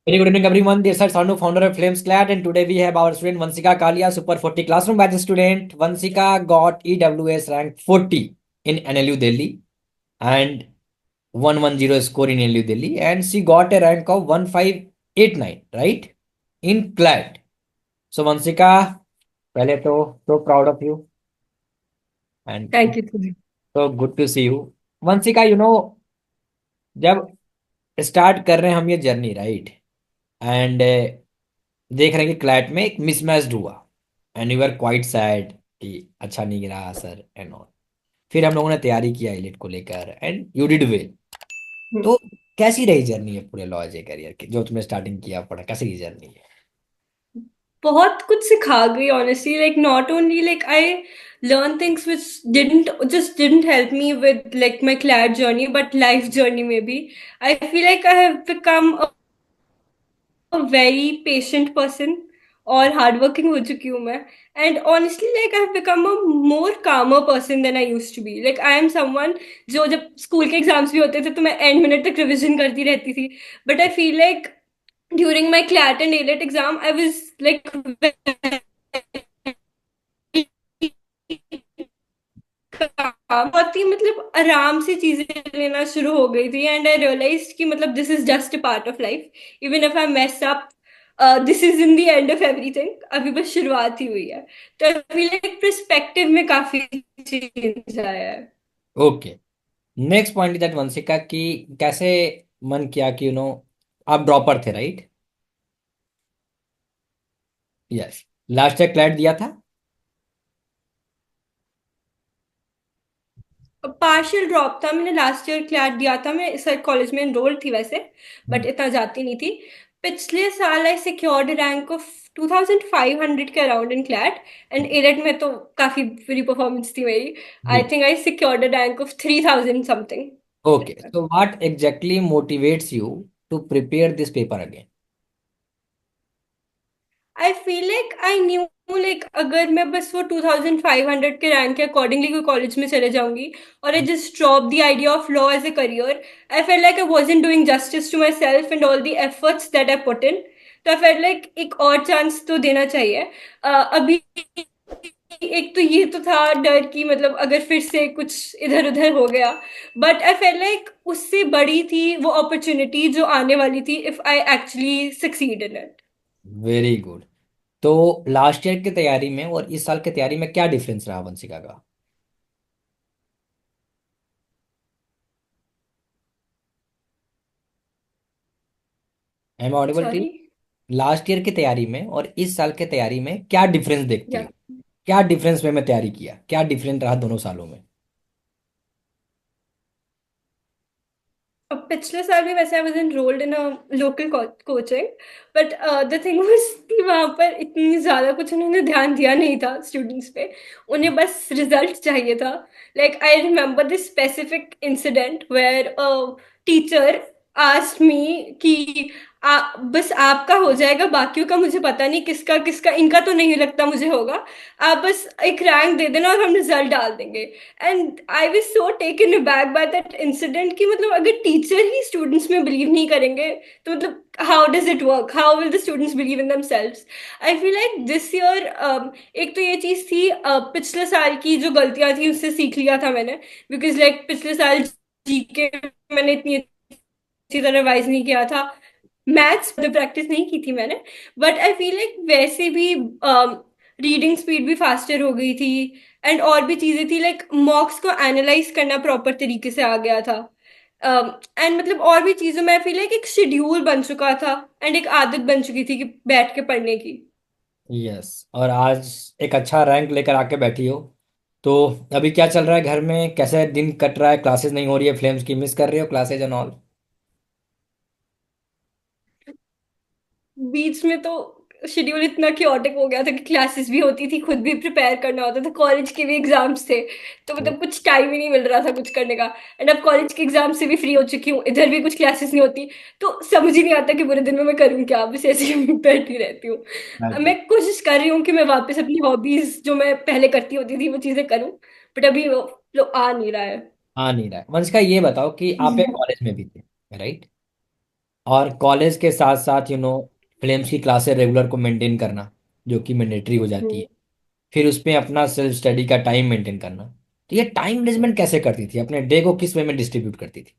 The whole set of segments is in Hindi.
Very good evening, everyone. This is Sanu, founder of Flames Clat, and today we have our student Vansika Kalia, Super 40 classroom batch student. Vansika got EWS rank 40 in NLU Delhi and 110 score in NLU Delhi, and she got a rank of 1589, right? In CLAT. So Vansika, पहले तो so proud of you and thank you तुम्हें। so good to see you. Vansika, जब स्टार्ट कर रहे हैं हम ये जर्नी, राइट? एंड देख रहे हैं कि क्लैट में एक मिसमैच हुआ and you are quite sad कि अच्छा नहीं रहा सर एंड ऑल। फिर हम लोगों ने तैयारी किया इलिट को लेकर एंड यू डिड वेल। तो कैसी रही जर्नी है पूरे लॉ जे करियर की, जो तुमने स्टार्टिंग किया पढ़ा, कैसी रही जर्नी है? बहुत कुछ सिखा गई honestly, like not only like I learn things which didn't help me with like my clad journey but life journey maybe. I feel like I have become a very patient person और हार्ड वर्किंग हो चुकी हूँ मैं। And honestly like I have become a more calmer person than I used to be. Like I am someone जो जब स्कूल के एग्जाम्स भी होते थे तो मैं एंड मिनट तक रिविजन करती रहती थी। But I feel like during my CLAT and ALET exam, I was like बहुत ही मतलब आराम से चीजें लेना शुरू हो गई थी एंड आई रियलाइज कि मतलब this is just a part of life. Even if I mess up, this is in the end of everything. अभी बस शुरुआत ही हुई है। तो आई फील लाइक पर्सपेक्टिव में काफी चेंज आया है। Okay, next point that Vanshika की कैसे मन किया कि आप ड्रॉपर थे, right? Yes. Last year CLAT दिया था। पार्शियल ड्रॉप था, मैंने लास्ट ईयर क्लैट दिया था। मैं इस कॉलेज में एनरोल थी वैसे, बट इतना जाती नहीं थी। पिछले साल आई सिक्योर्ड रैंक ऑफ 2500 के around in CLAT. And AILET में तो काफी बुरी परफॉर्मेंस थी मेरी। I think I secured a rank of 3000 something. Okay, so what exactly motivates you to prepare this paper again? I feel like I knew like अगर मैं बस वो 2500 के रैंक के अकॉर्डिंगली कोई कॉलेज में चले जाऊंगी और I just drop the idea of law as a career, I fail like I wasn't doing justice to myself and all the efforts that I put in. तो आई फेल लाइक एक और चांस तो देना चाहिए। अभी एक तो ये तो था डर कि मतलब अगर फिर से कुछ इधर उधर हो गया, बट आई फेल लाइक उससे बड़ी थी वो अपॉर्चुनिटी जो आने वाली थी if I actually succeed in it. Very good. तो लास्ट ईयर की तैयारी में और इस साल की तैयारी में क्या डिफरेंस रहा वंशिका का? I am audible too? Sorry. Last year की तैयारी में और इस साल की तैयारी में क्या डिफरेंस देखती हो? क्या डिफरेंस में मैं तैयारी किया, क्या डिफरेंट रहा दोनों सालों में? अब पिछले साल भी वैसे I was enrolled in a local coaching, but the thing was कि वहां पर इतनी ज्यादा कुछ उन्होंने ध्यान दिया नहीं था स्टूडेंट्स पे। उन्हें बस रिजल्ट चाहिए था। Like I remember this specific incident where teacher asked me कि बस आपका हो जाएगा, बाकियों का मुझे पता नहीं, किसका किसका इनका तो नहीं लगता मुझे होगा। आप बस एक रैंक दे देना और हम रिजल्ट डाल देंगे। And I was so taken aback by that incident कि मतलब अगर टीचर ही स्टूडेंट्स में बिलीव नहीं करेंगे तो मतलब how does it work, how will the students believe in themselves. I feel like this year एक तो ये चीज थी, पिछले साल की जो गलतियां थी उससे सीख लिया था मैंने। बिकॉज लाइक पिछले साल जीके मैंने इतनी अच्छी तरह रिवाइज नहीं किया था। मैथ्स प्रैक्टिस नहीं की थी मैंने। बट आई फील लाइक वैसे भी रीडिंग स्पीड भी फास्टर हो गई थी। एंड और भी चीजें थी, लाइक मॉक्स को एनालाइज करना प्रॉपर तरीके से आ गया था। एंड मतलब और भी चीजों में आई फील लाइक एक शेड्यूल बन चुका था एंड एक आदत बन चुकी थी कि बैठ के पढ़ने की। यस, और आज एक अच्छा रैंक लेकर आके बैठी हो। तो अभी क्या चल रहा है घर में, कैसे दिन कट रहा है? क्लासेस नहीं हो रही है, फ्लेम्स की मिस कर रही हो क्लासेज एंड ऑल? बीच में तो शेड्यूल इतना क्योटिक हो गया था कि क्लासेस भी होती थी, खुद भी प्रिपेयर करना होता था, कॉलेज के भी एग्जाम्स थे। तो मतलब कुछ टाइम ही नहीं मिल रहा था कुछ करने का। एंड अब कॉलेज के एग्जाम से भी फ्री हो चुकी हूँ, इधर भी कुछ क्लासेस नहीं होती। तो समझ ही नहीं आता कि पूरे दिन में मैं करूँ क्या, बस ऐसे ही बैठी रहती हूँ। अब मैं कोशिश कर रही हूँ कि मैं वापस अपनी हॉबीज जो मैं पहले करती होती थी वो चीजें करूँ, बट अभी वो आ नहीं रहा है। आ नहीं रहा है। वंश का ये बताओ कि आप एक कॉलेज में भी थे, राइट? और कॉलेज के साथ साथ फिल्म्स की क्लासेस रेगुलर को मेंटेन करना, जो कि मैंडेटरी हो जाती है। हम्म। फिर उसमें अपना सेल्फ स्टडी का टाइम मेंटेन करना। तो ये टाइम मैनेजमेंट कैसे करती थी, अपने डे को किस वे में डिस्ट्रीब्यूट करती थी?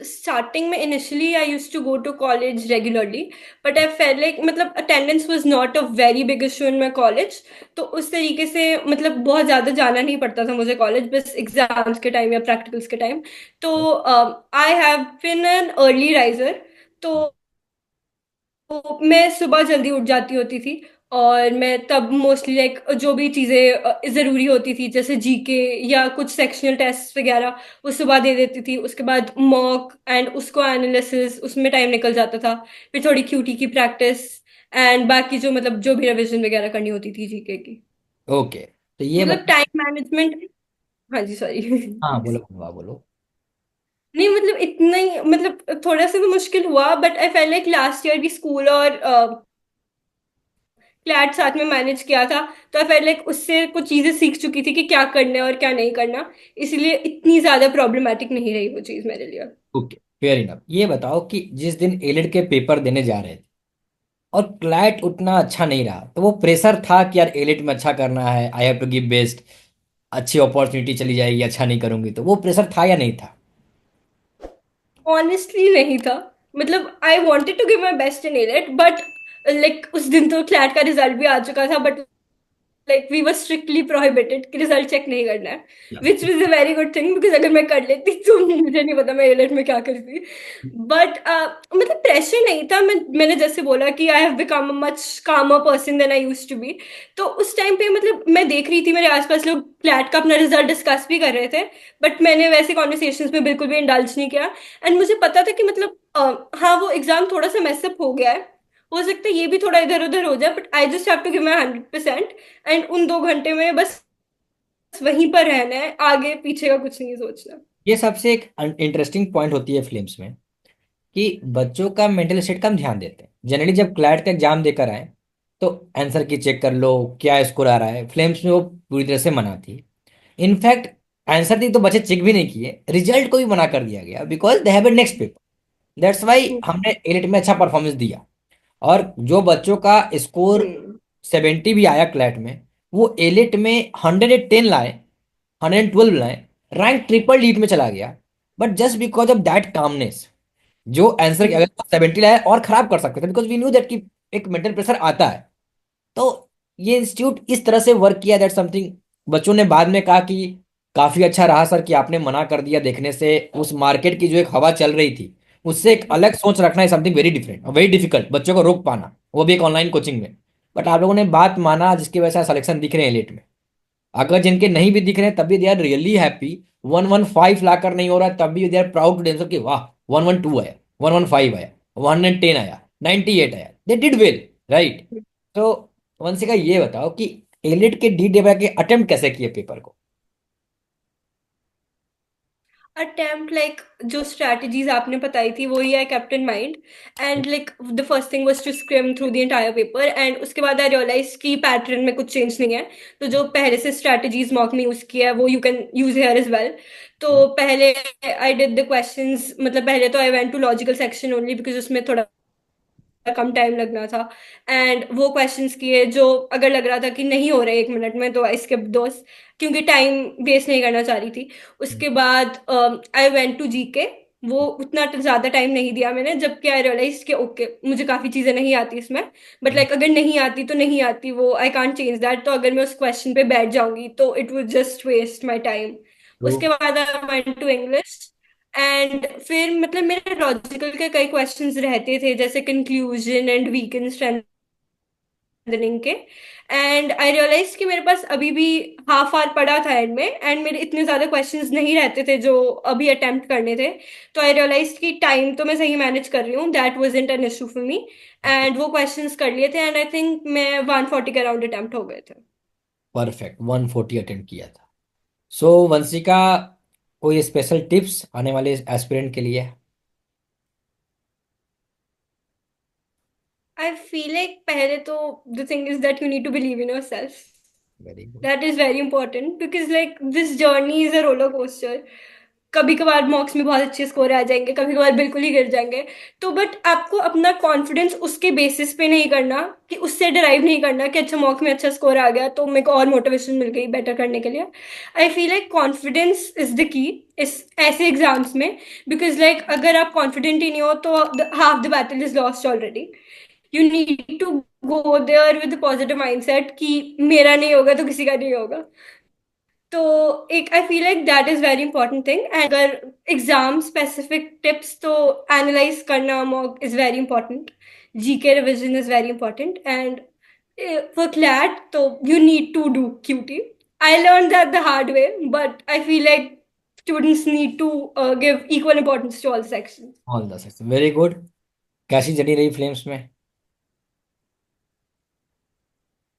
स्टार्टिंग में initially I use to go to college regularly, but I fail like मतलब attendance was not a very big issue in my college. तो उस तरीके से मतलब बहुत ज़्यादा जाना नहीं पड़ता था मुझे कॉलेज, बस एग्जाम्स के टाइम या प्रैक्टिकल्स के टाइम। तो I have been an early riser. तो मैं सुबह जल्दी उठ जाती होती थी, और मैं तब मोस्टली लाइक जो भी चीज़ें ज़रूरी होती थी जैसे जीके या कुछ सेक्शनल टेस्ट वगैरह, वो सुबह दे देती थी। उसके बाद मॉक एंड उसको एनालिसिस, उसमें टाइम निकल जाता था। फिर थोड़ी क्यूटी की प्रैक्टिस, एंड बाकी जो मतलब जो भी रिविजन वगैरह करनी होती थी जीके की। ओके, तो ये मतलब बता। Time management. हाँ जी, सॉरी। हाँ, बोलो बोलो बोलो। नहीं मतलब इतना ही, मतलब थोड़ा सा तो मुश्किल हुआ, but I fail like last year भी स्कूल और क्लैट साथ में मैनेज किया था। तो आई फेल लाइक उससे कुछ चीजें सीख चुकी थी कि क्या करना है और क्या नहीं करना। इसलिए इतनी ज्यादा प्रॉब्लमेटिक नहीं रही वो चीज मेरे लिए। Okay, fair enough. ये बताओ कि जिस दिन एलिड के पेपर देने जा रहे थे और क्लैट उतना अच्छा नहीं रहा, तो वो प्रेशर था कि यार एलिट में अच्छा करना है, I have to give best, अच्छी अपॉर्चुनिटी चली जाएगी अच्छा नहीं करूंगी, तो वो प्रेशर था या नहीं था? ऑनेस्टली नहीं था। मतलब I wanted to give my best in AILET, but like उस दिन तो क्लैट का रिजल्ट भी आ चुका था, but like we were strictly prohibited कि रिजल्ट चेक नहीं करना है। Which is a very good thing, because अगर मैं कर लेती तो मुझे नहीं पता मैं एलेट में क्या करती। बट मतलब प्रेशर नहीं था। मैंने जैसे बोला कि I have become a much calmer person than I used to be. तो उस टाइम पे मतलब मैं देख रही थी मेरे आसपास लोग फ्लैट का अपना रिजल्ट डिस्कस भी कर रहे थे, बट मैंने वैसे कॉन्वर्सेशंस में बिल्कुल भी इंडल्ज नहीं किया। एंड मुझे पता था कि मतलब हाँ वो एग्जाम थोड़ा सा मैसअप हो गया है, हो सकता है ये भी थोड़ा इधर उधर हो जाए, but I just have to give my 100%। And उन 2 घंटे में बस वहीं पर रहना है, आगे पीछे का कुछ नहीं सोचना। ये सबसे एक इंटरेस्टिंग पॉइंट होती है फिल्म्स में, कि बच्चों का मेंटल स्टेट कम ध्यान देते हैं। जनरली जब क्लैट का एग्जाम देकर आए तो आंसर की चेक कर लो, क्या स्कोर आ रहा है, फिल्म्स में वो पूरी तरह से मना थी। इनफैक्ट आंसर दी तो बच्चे चेक भी नहीं किए, रिजल्ट को भी मना कर दिया गया because they have A next paper. That's why हमने एलिट में अच्छा परफॉर्मेंस दिया। और जो बच्चों का स्कोर हम्म। 70 भी आया क्लैट में, वो एलिट में 110 लाए, 112 लाए, रैंक ट्रिपल लीड में चला गया। But just because of that calmness, जो आंसर अगर हम्म। 70 लाया और खराब कर सकते थे, बिकॉज वी न्यू दैट कि एक मेंटल प्रेशर आता है। तो ये इंस्टीट्यूट इस तरह से वर्क किया, दैट समथिंग। बच्चों ने बाद में कहा कि काफी अच्छा रहा सर कि आपने मना कर दिया, देखने से उस मार्केट की जो एक हवा चल रही थी उससे एक अलग सोच रखना है समथिंग वेरी डिफरेंट और वेरी डिफिकल्ट, बच्चों को रोक पाना, वो भी एक ऑनलाइन कोचिंग में। बट आप लोगों ने बात माना, जिसकी वजह से सिलेक्शन दिख रहे हैं लेट में। अगर जिनके नहीं भी दिख रहे हैं तब भी दे आर रियली हैप्पी। 115 लाकर नहीं हो रहा तब भी they are proud to themselves कि वाह, 112 आया, 115 आया, 110 आया, 98 आया, दे डिड वेल, राइट? तो वंशिका ये बताओ कि एलिट के डी डेबा के अटेम्प्ट कैसे किए पेपर को? अटेम्प्ट लाइक जो स्ट्रैटेजीज आपने बताई थी वही I kept in mind. And like the first thing was to skim through the entire paper, and उसके बाद आई रियलाइज कि पैटर्न में कुछ चेंज नहीं है। तो जो पहले से स्ट्रैटेजीज मॉक में यूज किया है वो you can use here as well. तो पहले आई डिड द क्वेश्चंस, मतलब पहले तो I went to logical section only because उसमें थोड़ा कम टाइम लगना था। एंड वो क्वेश्चंस किए जो अगर लग रहा था कि नहीं हो रहे 1 मिनट में तो आई स्किप दोस, क्योंकि टाइम वेस्ट नहीं करना चाह रही थी। उसके बाद आई वेंट टू जीके। वो उतना ज्यादा टाइम नहीं दिया मैंने, जबकि आई रियलाइज कि ओके मुझे काफी चीजें नहीं आती इसमें। बट लाइक अगर नहीं आती तो नहीं आती, वो आई कांट चेंज दैट। तो अगर मैं उस क्वेश्चन पे बैठ जाऊंगी तो it would just waste my time. तो उसके बाद I went to English. And फिर मतलब मेरे लॉजिकल के कई क्वेश्चंस रहते थे जैसे कंक्लूजन एंड वीकेंड स्ट्रेंथनिंग के। एंड आई रियलाइज कि मेरे पास अभी भी हाफ आवर पड़ा था एंड में, एंड मेरे इतने ज्यादा क्वेश्चंस नहीं रहते थे जो अभी अटेम्प्ट करने थे। तो आई रियलाइज कि टाइम तो मैं सही मैनेज कर रही हूँ, that wasn't an issue for me. And वो क्वेश्चंस कर लिए थे, एंड आई थिंक मैं 140 के अराउंड अटेम्प्ट हो गए थे। परफेक्ट, 140 अटेम्प्ट किया था। सो वंशिका, कोई स्पेशल टिप्स आने वाले एस्पिरेंट के लिए? आई फील लाइक पहले तो the thing is that you need to believe in yourself. Very good. That is very important because like this journey is a roller coaster. कभी कभार मॉक्स में बहुत अच्छे स्कोर आ जाएंगे, कभी कभार बिल्कुल ही गिर जाएंगे। तो बट आपको अपना कॉन्फिडेंस उसके बेसिस पे नहीं करना, कि उससे डिराइव नहीं करना कि अच्छा मॉक में अच्छा स्कोर आ गया तो मेरे को और मोटिवेशन मिल गई बेटर करने के लिए। आई feel like confidence is the key इस ऐसे एग्जाम्स में। बिकॉज लाइक अगर आप कॉन्फिडेंट ही नहीं हो तो half the battle is lost already. You need to go there with positive mindset कि मेरा नहीं होगा तो किसी का नहीं होगा। तो एक I feel like that is very important thing. अगर एग्जाम स्पेसिफिक टिप्स तो एनालाइज करना mock is very important. GK revision is very important. And for CLAT तो you need to do QT. I learn that the hard way, but I feel like students need to give equal importance to all sections. All the success, very good. कैसी जर्नी रही फ्लेम्स में?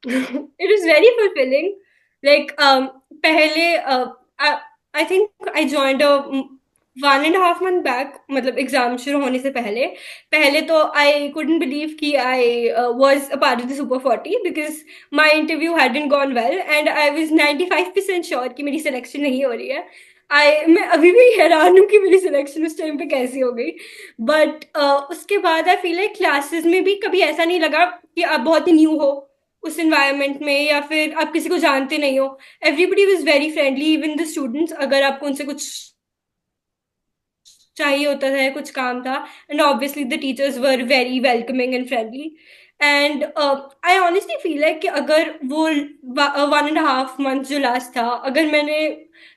It is very fulfilling. Like पहले I think I joined a 1.5 month back, मतलब एग्जाम शुरू होने से पहले। पहले तो I couldn't believe कि I was a part of the Super 40 because my interview hadn't gone well and I was 95% sure कि मेरी सिलेक्शन नहीं हो रही है। मैं अभी भी हैरान हूँ कि मेरी सिलेक्शन उस टाइम पे कैसी हो गई। बट उसके बाद आई फील लाइक क्लासेस में भी कभी ऐसा नहीं लगा कि आप बहुत ही न्यू हो उस एनवायरनमेंट में, या फिर आप किसी को जानते नहीं हो। Everybody was very friendly, even the students. अगर आपको उनसे कुछ चाहिए होता था, कुछ काम था, and obviously the teachers were very welcoming and friendly. And I honestly feel है कि अगर वो 1.5 मंथ जो लास्ट था, अगर मैंने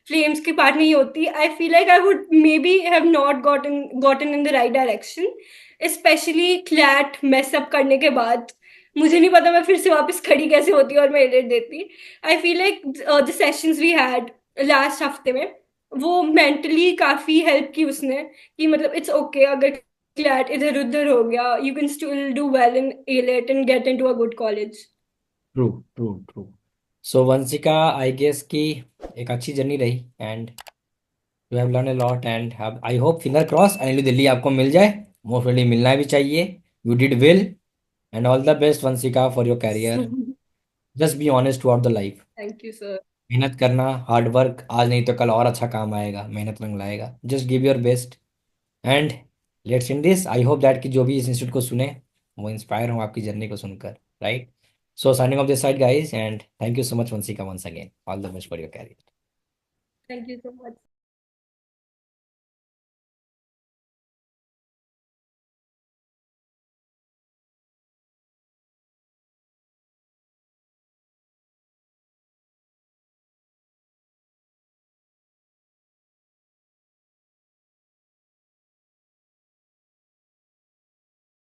फ्लेम्स की पार्ट नहीं होती, आई feel like I would may be have not gotten in the right direction. Specially CLAT mess up करने के बाद मुझे नहीं पता मैं फिर से वापस खड़ी कैसे होती और मैं एडिट देती। I feel like the sessions we had last हफ्ते में, वो मेंटली काफी हेल्प की उसने। कि मतलब इट्स ओके अगर क्लैट इधर उधर हो गया, you can still do well in AILET and get into a good college. True, true, true. So Vanshika, I guess कि एक अच्छी जर्नी रही, and you have learn a lot, and I hope, finger cross, NLU Delhi आपको मिल जाए। मोस्टली मिलना भी चाहिए। You did well, and all the best Vanshika for your career. Just be honest throughout the life. Thank you sir. मेहनत करना, हार्ड वर्क, आज नहीं तो कल और अच्छा काम आएगा, मेहनत रंग लाएगा। Just give your best, and let's in this. I hope that कि जो भी इस इंस्टीट्यूट को सुने वो इंस्पायर हो आपकी जर्नी को सुनकर, right? So signing off this side guys, and thank you so much Vanshika, once again all the best for your career. Thank you so much.